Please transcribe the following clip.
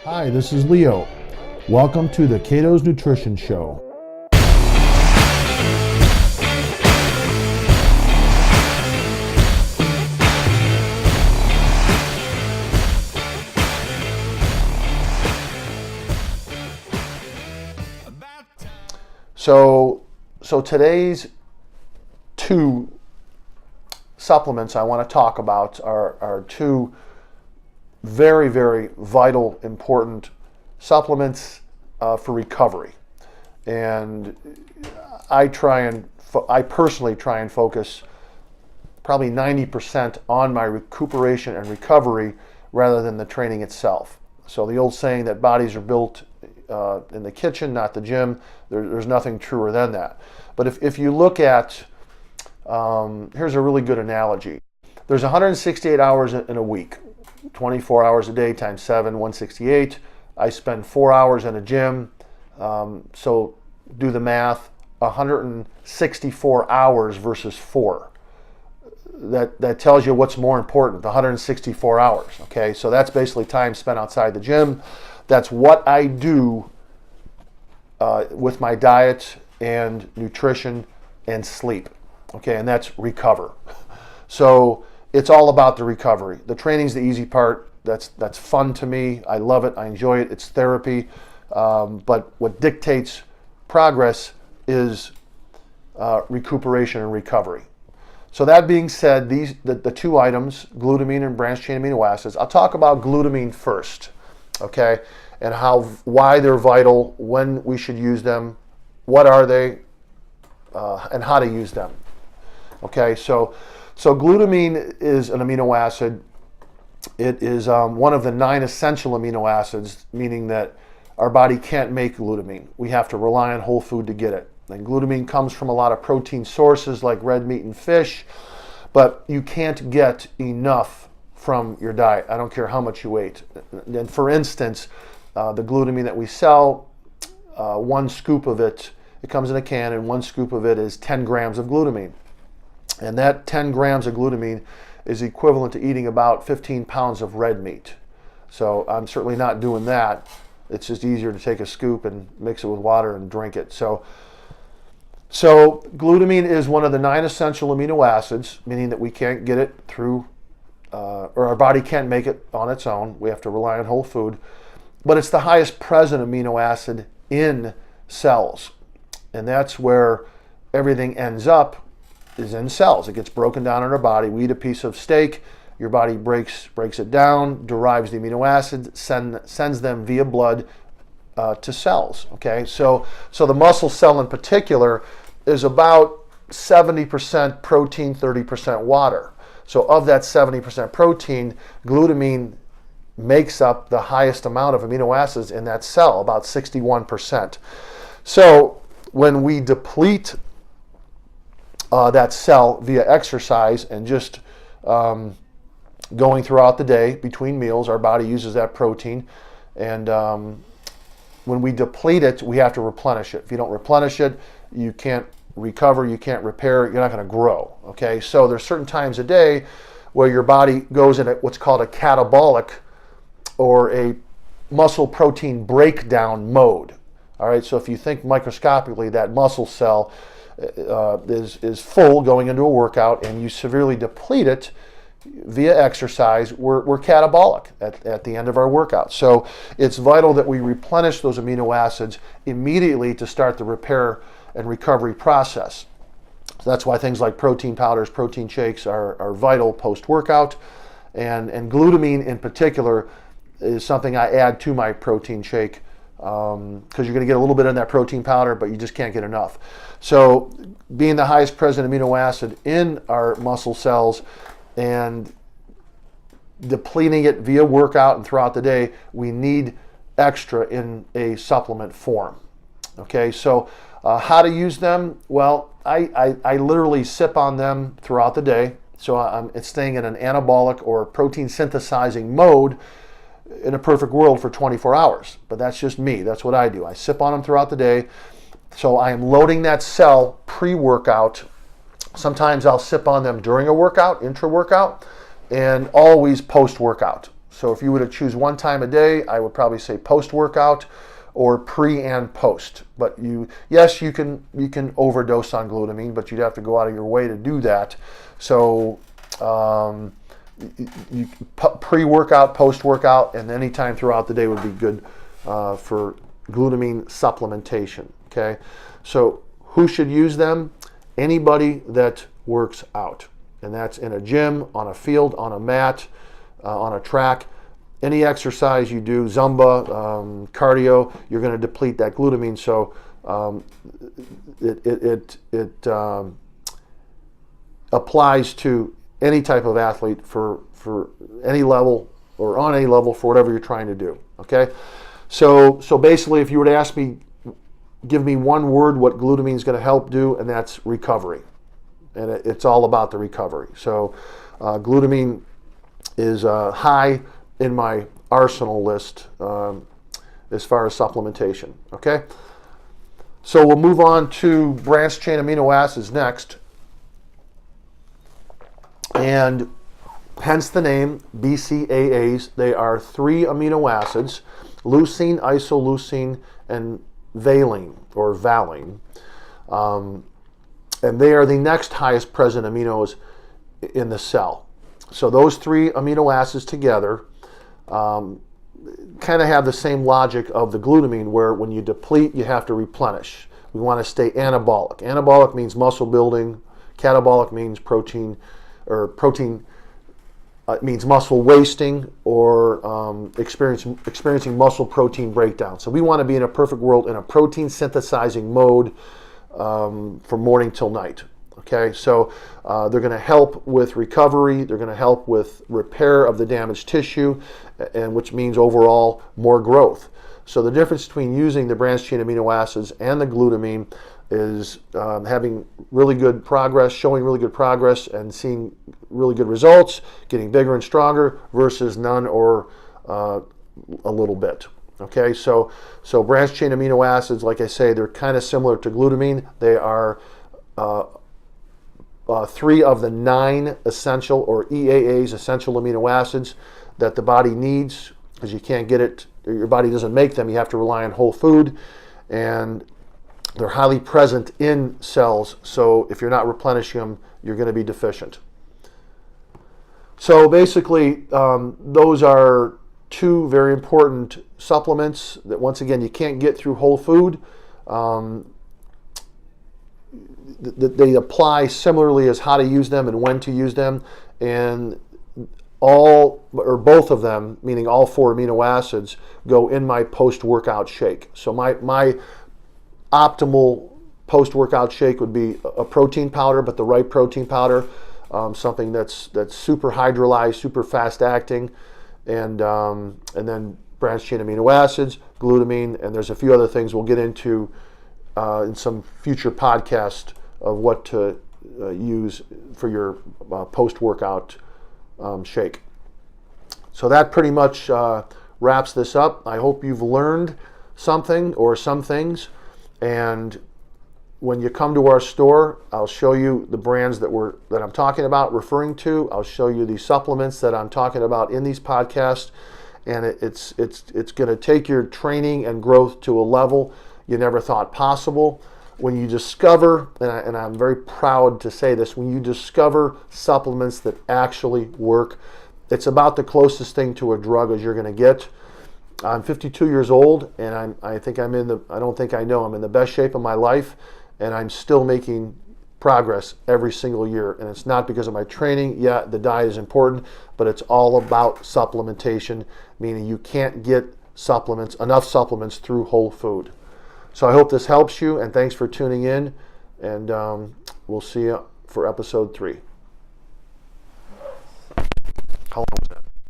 Hi, this is Leo. Welcome to the Caitos Nutrition Show. So today's two supplements I want to talk about are two very, very vital, important supplements for recovery. And I personally try and focus probably 90% on my recuperation and recovery rather than the training itself. So the old saying that bodies are built in the kitchen, not the gym, there's nothing truer than that. But if you look at, here's a really good analogy. There's 168 hours in a week, 24 hours a day times 7, 168. I spend 4 hours in a gym, so do the math, 164 hours versus 4. That tells you what's more important, the 164 hours, okay? So that's basically time spent outside the gym. That's what I do with my diet and nutrition and sleep, okay? And that's recover. So it's all about the recovery. The training's the easy part. That's fun to me. I love it. I enjoy it. It's therapy. But what dictates progress is recuperation and recovery. So that being said, the two items, glutamine and branched chain amino acids, I'll talk about glutamine first, okay? And why they're vital, when we should use them, what are they, and how to use them. Okay, so glutamine is an amino acid. It is one of the 9 essential amino acids, meaning that our body can't make glutamine. We have to rely on whole food to get it. And glutamine comes from a lot of protein sources like red meat and fish, but you can't get enough from your diet. I don't care how much you eat. And for instance, the glutamine that we sell, one scoop of it comes in a can, and one scoop of it is 10 grams of glutamine. And that 10 grams of glutamine is equivalent to eating about 15 pounds of red meat. So I'm certainly not doing that. It's just easier to take a scoop and mix it with water and drink it. So glutamine is one of the 9 essential amino acids, meaning that we can't get it through, or our body can't make it on its own. We have to rely on whole food. But it's the highest present amino acid in cells. And that's where everything ends up, is in cells. It gets broken down in our body. We eat a piece of steak, your body breaks it down, derives the amino acids, sends them via blood to cells. Okay, so the muscle cell in particular is about 70% protein, 30% water. So of that 70% protein, glutamine makes up the highest amount of amino acids in that cell, about 61%. So when we deplete that cell via exercise and just going throughout the day between meals, our body uses that protein, and when we deplete it, we have to replenish it. If you don't replenish it, you can't recover, you can't repair, you're not going to grow. Okay, so there's certain times a day where your body goes in what's called a catabolic or a muscle protein breakdown mode. All right, so if you think microscopically, that muscle cell is full going into a workout, and you severely deplete it via exercise, we're catabolic at the end of our workout. So it's vital that we replenish those amino acids immediately to start the repair and recovery process. So that's why things like protein powders, protein shakes are vital post-workout. And glutamine in particular is something I add to my protein shake, because you're going to get a little bit in that protein powder, but you just can't get enough. So being the highest present amino acid in our muscle cells and depleting it via workout and throughout the day, we need extra in a supplement form. Okay, so how to use them? Well, I literally sip on them throughout the day. So it's staying in an anabolic or protein synthesizing mode in a perfect world for 24 hours. But that's just me. That's what I do. I sip on them throughout the day. So I am loading that cell pre-workout. Sometimes I'll sip on them during a workout, intra-workout, and always post-workout. So if you were to choose one time a day, I would probably say post-workout or pre and post. But yes, you can overdose on glutamine, but you'd have to go out of your way to do that. So pre-workout, post-workout, and any time throughout the day would be good for glutamine supplementation. Okay, so who should use them? Anybody that works out, and that's in a gym, on a field, on a mat, on a track. Any exercise you do, Zumba, cardio, you're going to deplete that glutamine. So it applies to any type of athlete for any level or on any level for whatever you're trying to do. Okay, so basically, if you were to ask me, give me one word what glutamine is going to help do, and that's recovery. And it's all about the recovery. So glutamine is high in my arsenal list as far as supplementation. Okay, so we'll move on to branched chain amino acids next, and hence the name BCAAs. They are 3 amino acids: leucine, isoleucine, and valine or valine, and they are the next highest present aminos in the cell. So those 3 amino acids together kind of have the same logic of the glutamine, where when you deplete, you have to replenish. We want to stay anabolic. Anabolic means muscle building. Catabolic means protein means muscle wasting or experiencing muscle protein breakdown. So we want to be in a perfect world in a protein synthesizing mode from morning till night. Okay, so they're going to help with recovery. They're going to help with repair of the damaged tissue, and which means overall more growth. So the difference between using the branched chain amino acids and the glutamine is having really good progress, showing really good progress, and seeing really good results, getting bigger and stronger, versus none or a little bit. Okay, so branched chain amino acids, like I say, they're kind of similar to glutamine. They are 3 of the 9 essential, or EAAs, essential amino acids, that the body needs, because you can't get it, your body doesn't make them. You have to rely on whole food, and they're highly present in cells. So if you're not replenishing them, you're going to be deficient. So basically, those are 2 very important supplements that, once again, you can't get through whole food. They apply similarly as how to use them and when to use them, and all or both of them, meaning all 4 amino acids, go in my post-workout shake. So my optimal post-workout shake would be a protein powder, but the right protein powder, something that's super hydrolyzed, super fast acting, and then branched chain amino acids, glutamine, and there's a few other things we'll get into in some future podcast of what to use for your post-workout shake. So that pretty much wraps this up. I hope you've learned something or some things, and when you come to our store, I'll show you the brands that I'm talking about, referring to. I'll show you the supplements that I'm talking about in these podcasts, and it's going to take your training and growth to a level you never thought possible. When you discover, and I'm very proud to say this, when you discover supplements that actually work, it's about the closest thing to a drug as you're going to get. I'm 52 years old, and I think I'm in the best shape of my life, and I'm still making progress every single year. And it's not because of my training. Yeah, the diet is important, but it's all about supplementation, meaning you can't get enough supplements through whole food. So I hope this helps you, and thanks for tuning in, and we'll see you for episode 3. How long was that?